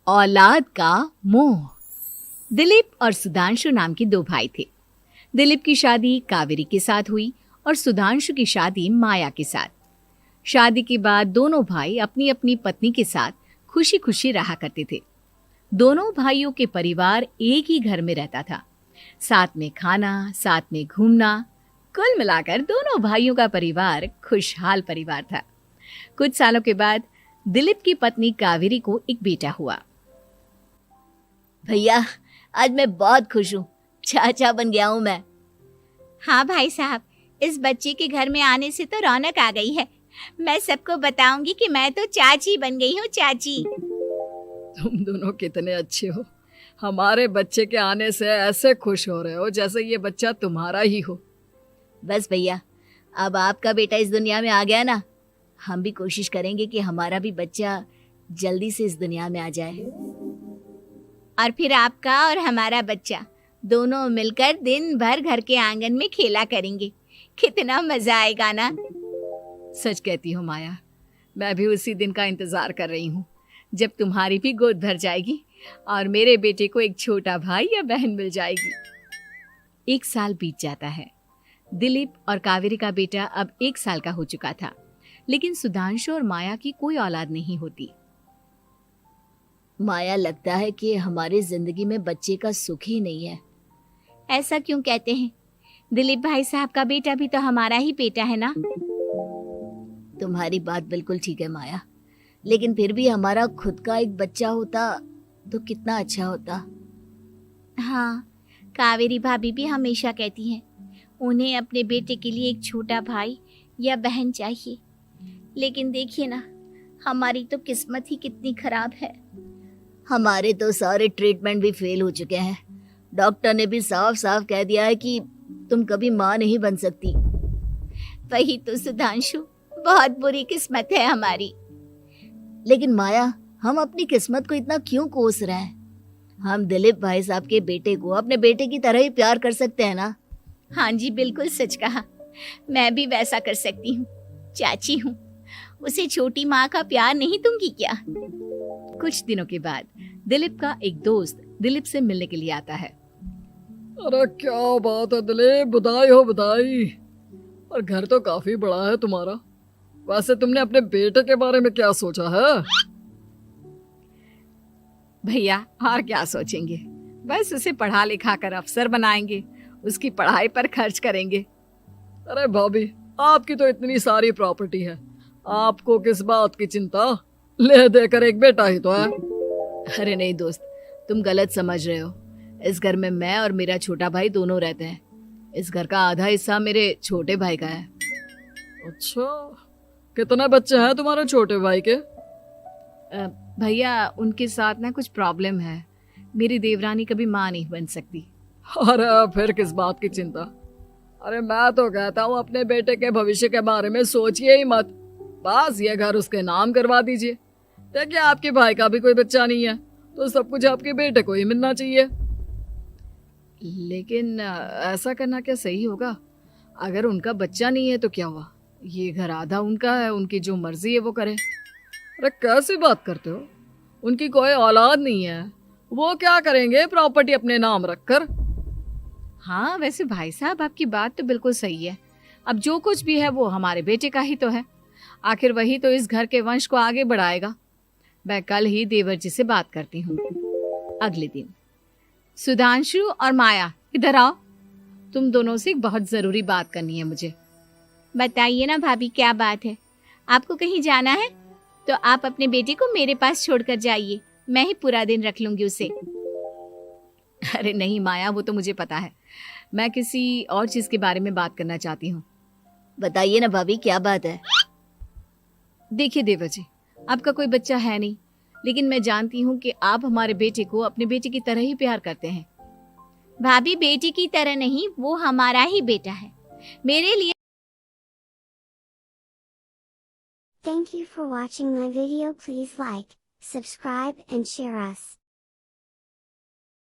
औलाद का मोह। दिलीप और सुधांशु नाम के दो भाई थे। दिलीप की शादी कावेरी के साथ हुई और सुधांशु की शादी माया के साथ। शादी के बाद दोनों भाई अपनी अपनी पत्नी के साथ खुशी खुशी रहा करते थे। दोनों भाइयों के परिवार एक ही घर में रहता था। साथ में खाना, साथ में घूमना, कुल मिलाकर दोनों भाइयों का परिवार खुशहाल परिवार था। कुछ सालों के बाद दिलीप की पत्नी कावेरी को एक बेटा हुआ। भैया, आज मैं बहुत खुश हूँ। चाचा बन गया हूँ मैं। हाँ भाई साहब, इस बच्चे के घर में आने से तो रौनक आ गई है। मैं सबको बताऊंगी कि मैं तो चाची बन गई हूँ, चाची। तुम दोनों कितने अच्छे हो। हमारे बच्चे के आने से ऐसे खुश हो रहे हो जैसे ये बच्चा तुम्हारा ही हो। बस भैया, अब आपका बेटा इस दुनिया में आ गया ना, हम भी कोशिश करेंगे कि हमारा भी बच्चा जल्दी से इस दुनिया में आ जाए। और फिर आपका और हमारा बच्चा दोनों मिलकर दिन भर घर के आंगन में खेला करेंगे। कितना मजा आएगा ना। सच कहती हो माया, मैं भी उसी दिन का इंतजार कर रही हूँ जब तुम्हारी भी गोद भर जाएगी और मेरे बेटे को एक छोटा भाई या बहन मिल जाएगी। 1 साल बीत जाता है। दिलीप और कावेरी का बेटा अब 1 साल का हो चुका था, लेकिन सुधांशु और माया की कोई औलाद नहीं होती। माया, लगता है कि हमारी जिंदगी में बच्चे का सुख ही नहीं है। ऐसा क्यों कहते हैं? दिलीप भाई साहब का बेटा भी तो हमारा ही बेटा है ना। तुम्हारी बात बिल्कुल ठीक है माया, लेकिन फिर भी हमारा खुद का एक बच्चा होता तो कितना अच्छा होता। हाँ, कावेरी भाभी भी हमेशा कहती हैं उन्हें अपने बेटे के लिए एक छोटा भाई या बहन चाहिए। लेकिन देखिए ना, हमारी तो किस्मत ही कितनी खराब है। हमारे तो सारे ट्रीटमेंट भी फेल हो चुके हैं। डॉक्टर ने भी साफ साफ कह दिया है कि तुम कभी माँ नहीं बन सकती। वही तो सुधांशु, बहुत बुरी किस्मत है हमारी। लेकिन माया, हम अपनी किस्मत को इतना क्यों कोस रहे हैं? हम दिलीप भाई साहब के बेटे को अपने बेटे की तरह ही प्यार कर सकते हैं ना। हाँ जी, बिल्कुल सच कहा। मैं भी वैसा कर सकती हूँ। चाची हूँ, उसे छोटी माँ का प्यार नहीं दूंगी क्या? कुछ दिनों के बाद दिलीप का एक दोस्त दिलीप से मिलने के लिए आता है। अरे क्या बात है दिलीप, बधाई हो बधाई। और घर तो काफी बड़ा है तुम्हारा। वैसे तुमने अपने बेटे के बारे में क्या सोचा है? भैया, और क्या सोचेंगे, बस उसे पढ़ा लिखा कर अफसर बनाएंगे, उसकी पढ़ाई पर खर्च करेंगे। अरे भाभी, आपकी तो इतनी सारी प्रॉपर्टी है, आपको किस बात की चिंता? ले देकर एक बेटा ही तो है। अरे नहीं दोस्त, तुम गलत समझ रहे हो। इस घर में मैं और मेरा छोटा भाई दोनों रहते हैं। इस घर का आधा हिस्सा मेरे छोटे भाई का है। अच्छा, कितने बच्चे हैं तुम्हारे छोटे भाई के? भैया, उनके साथ ना कुछ प्रॉब्लम है। मेरी देवरानी कभी माँ नहीं बन सकती। अरे फिर किस बात की चिंता? अरे मैं तो कहता हूँ अपने बेटे के भविष्य के बारे में सोचिए ही मत। बस ये घर उसके नाम करवा दीजिए। देखिए, आपके भाई का भी कोई बच्चा नहीं है तो सब कुछ आपके बेटे को ही मिलना चाहिए। लेकिन ऐसा करना क्या सही होगा? अगर उनका बच्चा नहीं है तो क्या हुआ? ये घर आधा उनका है, उनकी जो मर्जी है वो करे। अरे कैसी बात करते हो? उनकी कोई औलाद नहीं है, वो क्या करेंगे प्रॉपर्टी अपने नाम रखकर? हाँ, वैसे भाई साहब, आपकी बात तो बिल्कुल सही है। अब जो कुछ भी है वो हमारे बेटे का ही तो है। आखिर वही तो इस घर के वंश को आगे बढ़ाएगा। मैं कल ही देवर जी से बात करती हूँ। अगले दिन सुधांशु और माया, इधर आओ। तुम दोनों से एक बहुत जरूरी बात करनी है मुझे। बताइए ना भाभी, क्या बात है? आपको कहीं जाना है तो आप अपने बेटे को मेरे पास छोड़कर जाइए। मैं ही पूरा दिन रख लूंगी उसे। अरे नहीं माया, वो तो मुझे पता है। मैं किसी और चीज के बारे में बात करना चाहती हूँ। बताइए ना भाभी, क्या बात है? देखिए देवर जी, आपका कोई बच्चा है नहीं, लेकिन मैं जानती हूँ कि आप हमारे बेटे को अपने बेटे की तरह ही प्यार करते हैं। भाभी, बेटी की तरह नहीं, वो हमारा ही बेटा है। मेरे लिए। Thank you for watching my video. Please like, subscribe and share us.